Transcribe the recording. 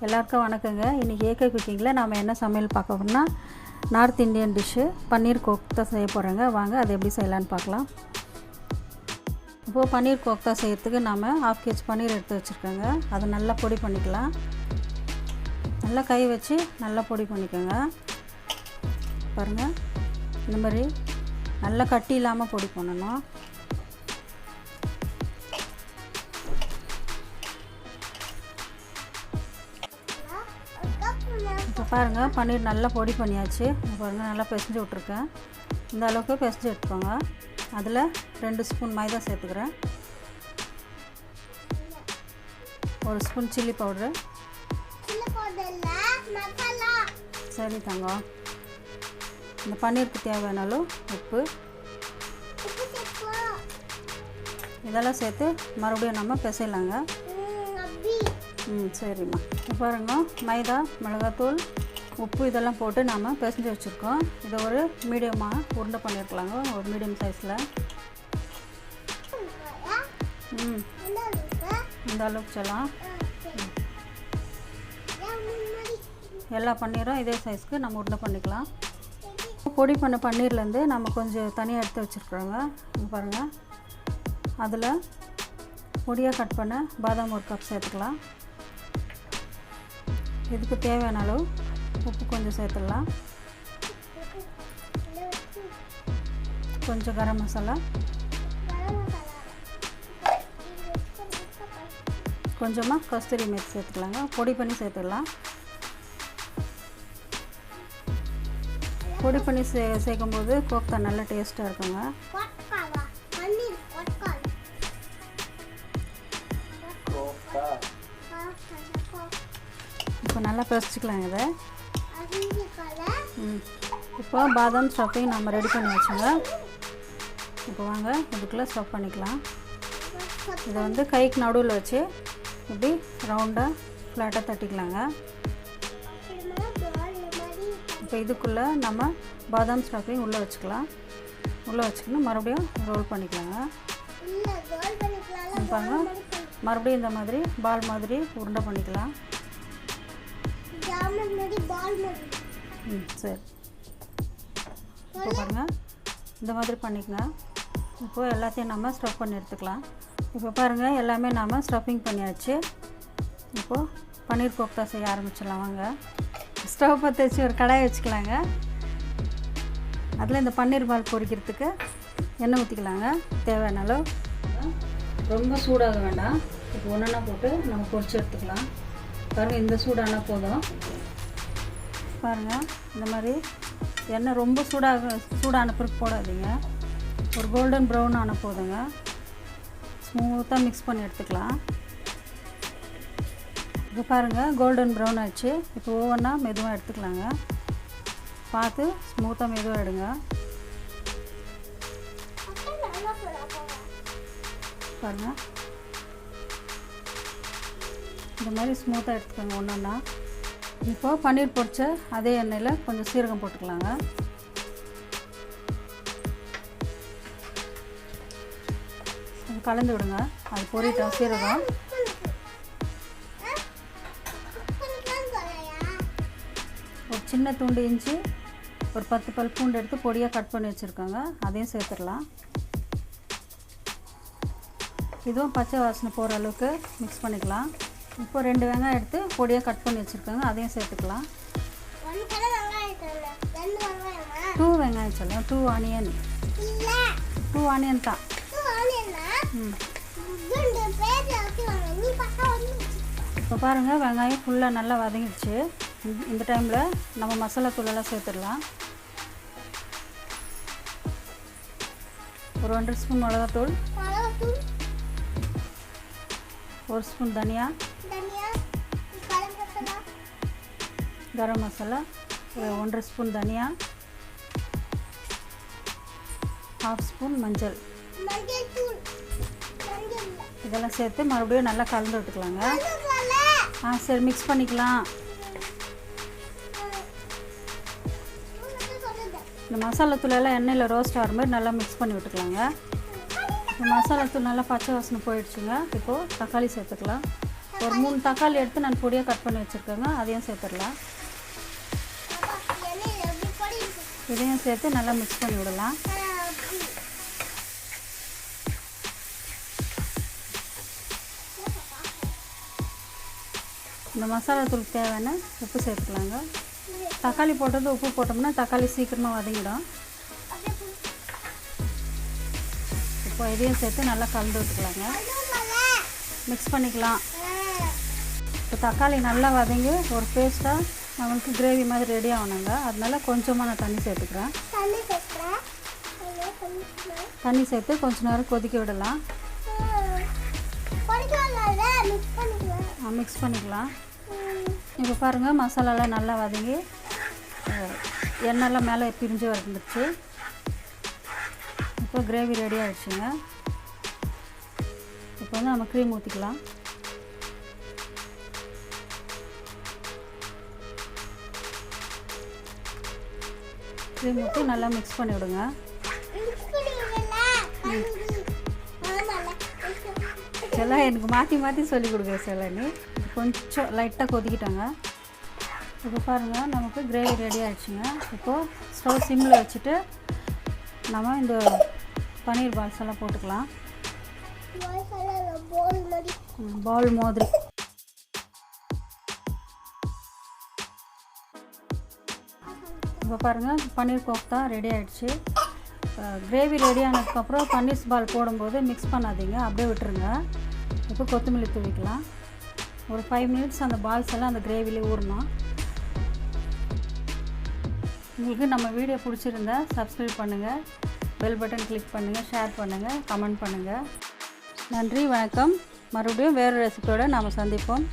எல்லாருக்கும் வணக்கங்க. இன்றைக்கி ஏகே குக்கிங்கில் நாம் என்ன சமையல் பார்க்க போகிறோம்னா நார்த் இந்தியன் டிஷ்ஷு பன்னீர் கோஃப்தா செய்ய போகிறோங்க. வாங்க அது எப்படி செய்யலான்னு பார்க்கலாம். இப்போது பன்னீர் கோஃப்தா செய்யறதுக்கு நாம் 1/2 kg பன்னீர் எடுத்து வச்சுருக்கோங்க. அதை நல்லா பொடி பண்ணிக்கலாம். நல்லா கை வச்சு நல்லா பொடி பண்ணிக்கோங்க. பாருங்கள், இந்த மாதிரி நல்லா கட்டி இல்லாமல் பொடி பண்ணணும். இப்போ பாருங்கள், பன்னீர் நல்லா பொடி பண்ணியாச்சு. பாருங்கள், நல்லா பிசைஞ்சு விட்ருக்கேன். இந்த அளவுக்கு பிசைஞ்சு எடுத்துக்கோங்க. அதில் 2 ஸ்பூன் மைதா சேர்த்துக்கிறேன். 1 ஸ்பூன் சில்லி பவுட்ரு. சரி தங்கம். இந்த பன்னீருக்கு தேவையான அளவு உப்பு இதெல்லாம் சேர்த்து மறுபடியும் நம்ம பிசையலாங்க. சரிம்மா. பாருங்க, மைதா, மிளகாத்தூள், உப்பு இதெல்லாம் போட்டு நாம் பிசைஞ்சு வச்சுருக்கோம். இதை ஒரு மீடியமாக உருண்டை பண்ணியிருக்கலாங்க, ஒரு மீடியம் சைஸில். இந்த அளவுக்கு சொல்லலாம். எல்லா பன்னீரும் இதே சைஸ்க்கு நம்ம உருண்டை பண்ணிக்கலாம். பொடி பண்ண பன்னீர்லேருந்து நம்ம கொஞ்சம் தனியாக எடுத்து வச்சுருக்குறோங்க. பாருங்கள், அதில் பொடியாக கட் பண்ண பாதாம் 1 கப் சேர்த்துக்கலாம். இதுக்கு தேவையான அளவு உப்பு கொஞ்சம் சேர்த்துடலாம். கொஞ்சம் கரம் மசாலா, கொஞ்சமாக கஸ்தூரி மேத்தி சேர்த்துக்கலாங்க. பொடி பண்ணி சேர்த்துடலாம். பொடி பண்ணி சேர்க்கும்போது கோஃப்தா நல்ல டேஸ்ட்டாக இருக்குங்க. இப்போ நல்லா பிசைச்சிக்கலாங்க இதை. இப்போ பாதாம் ஸ்டஃபிங் நம்ம ரெடி பண்ணி வச்சுங்க. இப்போ வாங்க இதுக்குள்ளே ஸ்டஃப் பண்ணிக்கலாம். இதை வந்து கைக்கு நடுவில் வச்சு இப்படி ரவுண்டாக ஃப்ளாட்டாக தட்டிக்கலாங்க. இப்போ இதுக்குள்ளே நம்ம பாதாம் ஸ்டஃபிங் உள்ளே வச்சுக்கலாம். உள்ளே வச்சுக்கணும், மறுபடியும் ரோல் பண்ணிக்கலாங்க. பாருங்க, மறுபடியும் இந்த மாதிரி பால் மாதிரி உருண்டை பண்ணிக்கலாம். சரி, இப்போ பாருங்கள், இந்த மாதிரி பண்ணிக்கங்க. இப்போது எல்லாத்தையும் நம்ம ஸ்டஃப் பண்ணி எடுத்துக்கலாம். இப்போ பாருங்கள், எல்லாமே நாம் ஸ்டஃபிங் பண்ணியாச்சு. இப்போது பன்னீர் கோஃப்தா செய்ய ஆரம்பிச்சிடலாம். வாங்க, ஸ்டவ் பற்ற வச்சு ஒரு கடாயை வச்சுக்கலாங்க. அதில் இந்த பன்னீர் பால் பொரிக்கிறதுக்கு எண்ணெய் ஊற்றிக்கலாங்க. தேவையான அளவு. ரொம்ப சூடாக வேண்டாம். இப்போ ஒன்றா போட்டு நம்ம பொரிச்சு எடுத்துக்கலாம். பாருங்கள், இந்த சூடானா போதும். பாருங்கள், இந்த மாதிரி எண்ணெய் ரொம்ப சூடான பிறகு போடாதீங்க. ஒரு கோல்டன் ப்ரௌன் ஆன போதுங்க. ஸ்மூத்தாக மிக்ஸ் பண்ணி எடுத்துக்கலாம். இப்போ பாருங்கள், கோல்டன் ப்ரௌன் ஆச்சு. இப்போ ஒவ்வொன்றா மெதுவாக எடுத்துக்கலாங்க. பார்த்து ஸ்மூத்தாக மெதுவாக எடுங்க. பாருங்கள், இந்த மாதிரி ஸ்மூத்தாக எடுத்துக்கோங்க ஒன்றா. இப்போ பன்னீர் பொரிச்ச அதே எண்ணெயில் கொஞ்சம் சீரகம் போட்டுக்கலாங்க. அது கலந்து விடுங்க. அது பொரிட்டோம் சீரகம். ஒரு சின்ன துண்டு இஞ்சி, ஒரு 10 பல் பூண்டு எடுத்து பொடியாக கட் பண்ணி வச்சுருக்கோங்க. அதையும் சேர்த்துடலாம். இதுவும் பச்சை வாசனை போகிற அளவுக்கு மிக்ஸ் பண்ணிக்கலாம். இப்போ 2 வெங்காயம் எடுத்து பொடியாக கட் பண்ணி வச்சுருக்காங்க. அதையும் சேர்த்துக்கலாம். 2 வெங்காயம் சொல்லுங்கள். 2 ஆனியன். 2 ஆனியன் தான். இப்போ பாருங்கள், வெங்காயம் ஃபுல்லாக நல்லா வதங்கிடுச்சு. இந்த டைமில் நம்ம மசாலா தூளெல்லாம் சேர்த்துடலாம். ஒரு 1 ஸ்பூன் மிளகாத்தூள், 1 ஸ்பூன் தனியா, கரம் மசாலா, 1 ஸ்பூன் தனியா, 1/2 ஸ்பூன் மஞ்சள். இதெல்லாம் சேர்த்து மறுபடியும் நல்லா கலந்து விட்டுக்கலாங்க. சரி, மிக்ஸ் பண்ணிக்கலாம். இந்த மசாலா தூளெல்லாம் எண்ணெயில் ரோஸ்ட் ஆகிற மாதிரி நல்லா மிக்ஸ் பண்ணி விட்டுக்கலாங்க. மசாலா தூள் நல்லா பச்சை வாசனை போயிடுச்சுங்க. இப்போது தக்காளி சேர்த்துக்கலாம். ஒரு 3 தக்காளி எடுத்து நான் பொடியாக கட் பண்ணி வச்சுருக்கேங்க, அதையும் சேர்த்துடலாம். இதையும் சேர்த்து நல்லா மிக்ஸ் பண்ணி விடலாம். இந்த மசாலா தூளுக்கு தேவையான உப்பு சேர்த்துக்கலாங்க. தக்காளி போட்டது உப்பு போட்டோம்னா தக்காளி சீக்கிரமாக வதங்கிடும். இப்போ இதையும் சேர்த்து நல்லா கலந்து விட்டுக்கலாங்க, மிக்ஸ் பண்ணிக்கலாம். இப்போ தக்காளி நல்லா வதங்கி ஒரு பேஸ்ட்டாக நம்மளுக்கு கிரேவி மாதிரி ரெடி ஆகணுங்க. அதனால கொஞ்சமாக நான் தண்ணி சேர்த்துக்கிறேன். தண்ணி சேர்த்து கொஞ்ச நேரம் கொதிக்க விடலாம். மிக்ஸ் பண்ணிக்கலாம். இப்போ பாருங்கள், மசாலாலாம் நல்லா வதங்கி எண்ணெய்லாம் மேலே பிரிஞ்சு வந்துடுச்சு. இப்போ கிரேவி ரெடி ஆகிடுச்சுங்க. இப்போ வந்து நம்ம க்ரீம் ஊற்றிக்கலாம். க்ரீம் ஊற்றி நல்லா மிக்ஸ் பண்ணி விடுங்க. எல்லாம் எனக்கு மாற்றி மாற்றி சொல்லி கொடுக்குற செல்லனி. கொஞ்சம் லைட்டாக கொதிக்கிட்டாங்க. இப்போ பாருங்கள், நமக்கு கிரேவி ரெடி ஆகிடுச்சுங்க. இப்போது ஸ்டவ் சிம்மில் வச்சுட்டு நம்ம இந்த பன்னீர் பால்ஸ் எல்லாம் போட்டுக்கலாம். பால் மாதிரி. இப்போ பாருங்கள், பன்னீர் கோஃப்தா ரெடி ஆகிடுச்சு. கிரேவி ரெடி ஆனதுக்கப்புறம் பன்னீர் பால் போடும்போது மிக்ஸ் பண்ணாதீங்க, அப்படியே விட்டுருங்க. இப்போ கொத்தமல்லி தூவிக்கலாம். ஒரு 5 மினிட்ஸ் அந்த பால்ஸ் எல்லாம் அந்த கிரேவிலே ஊறணும். உங்களுக்கு நம்ம வீடியோ பிடிச்சிருந்தா சப்ஸ்கிரைப் பண்ணுங்கள், பெல் பட்டன் கிளிக் பண்ணுங்கள், ஷேர் பண்ணுங்கள், கமெண்ட் பண்ணுங்கள். நன்றி, வணக்கம். மறுபடியும் வேறு ரெசிபியோடு நாம் சந்திப்போம்.